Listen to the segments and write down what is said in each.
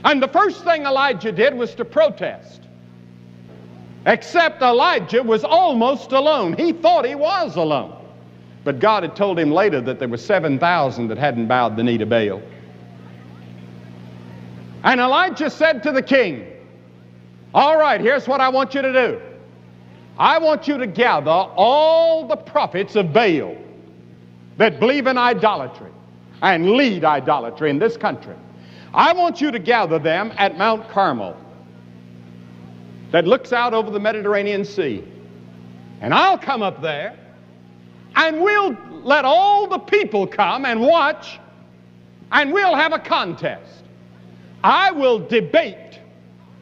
And the first thing Elijah did was to protest. Except Elijah was almost alone. He thought he was alone. But God had told him later that there were 7,000 that hadn't bowed the knee to Baal. And Elijah said to the king, all right, here's what I want you to do. I want you to gather all the prophets of Baal that believe in idolatry and lead idolatry in this country. I want you to gather them at Mount Carmel that looks out over the Mediterranean Sea. And I'll come up there and we'll let all the people come and watch, and we'll have a contest. I will debate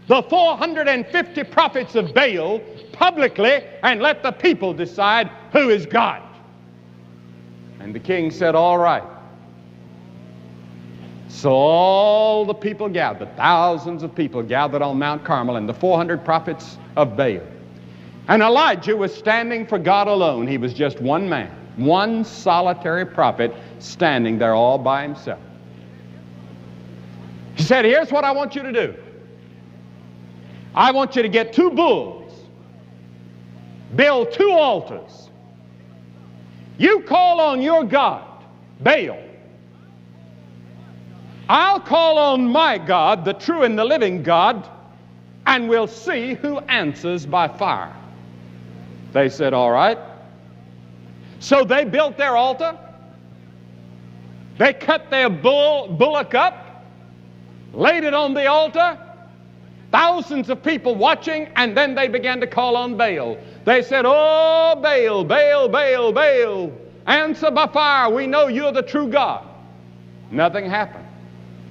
the 450 prophets of Baal publicly and let the people decide who is God. And the king said, all right. So all the people gathered, thousands of people gathered on Mount Carmel, and the 400 prophets of Baal. And Elijah was standing for God alone. He was just one man, one solitary prophet standing there all by himself. He said, here's what I want you to do. I want you to get 2 bulls, build 2 altars. You call on your God, Baal. I'll call on my God, the true and the living God, and we'll see who answers by fire. They said, all right. So they built their altar. They cut their bullock up, laid it on the altar, thousands of people watching, and then they began to call on Baal. They said, oh, Baal, Baal, Baal, Baal, answer by fire. We know you're the true God. Nothing happened.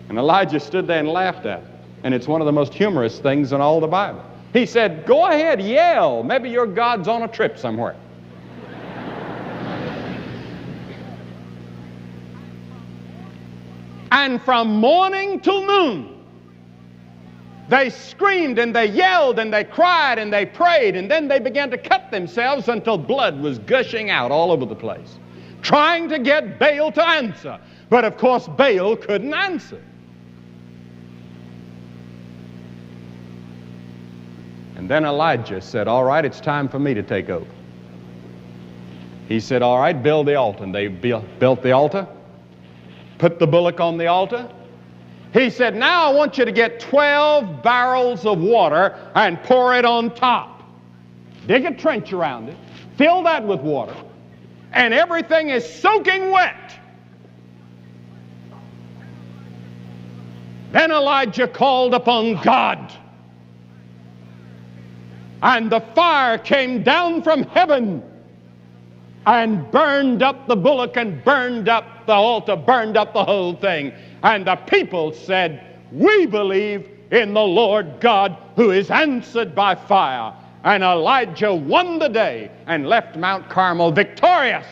And Elijah stood there and laughed at it. And it's one of the most humorous things in all the Bible. He said, go ahead, yell. Maybe your God's on a trip somewhere. And from morning till noon, they screamed and they yelled and they cried and they prayed, and then they began to cut themselves until blood was gushing out all over the place, trying to get Baal to answer. But of course, Baal couldn't answer. And then Elijah said, all right, it's time for me to take over. He said, all right, build the altar. And they built the altar, put the bullock on the altar. He said, now I want you to get 12 barrels of water and pour it on top. Dig a trench around it, fill that with water, and everything is soaking wet. Then Elijah called upon God, and the fire came down from heaven and burned up the bullock and burned up the altar, burned up the whole thing. And the people said, we believe in the Lord God who is answered by fire. And Elijah won the day and left Mount Carmel victorious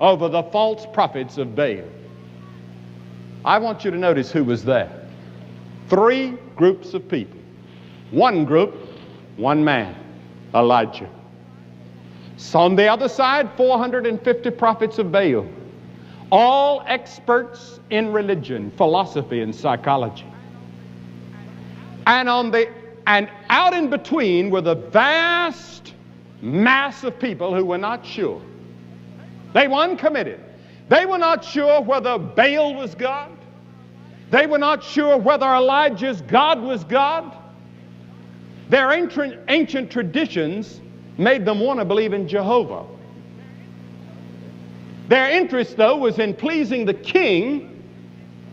over the false prophets of Baal. I want you to notice who was there. 3 groups of people. One group, one man, Elijah. So on the other side, 450 prophets of Baal, all experts in religion, philosophy, and psychology. And out in between were the vast mass of people who were not sure. They were uncommitted. They were not sure whether Baal was God. They were not sure whether Elijah's God was God. Their ancient traditions made them want to believe in Jehovah. Their interest, though, was in pleasing the king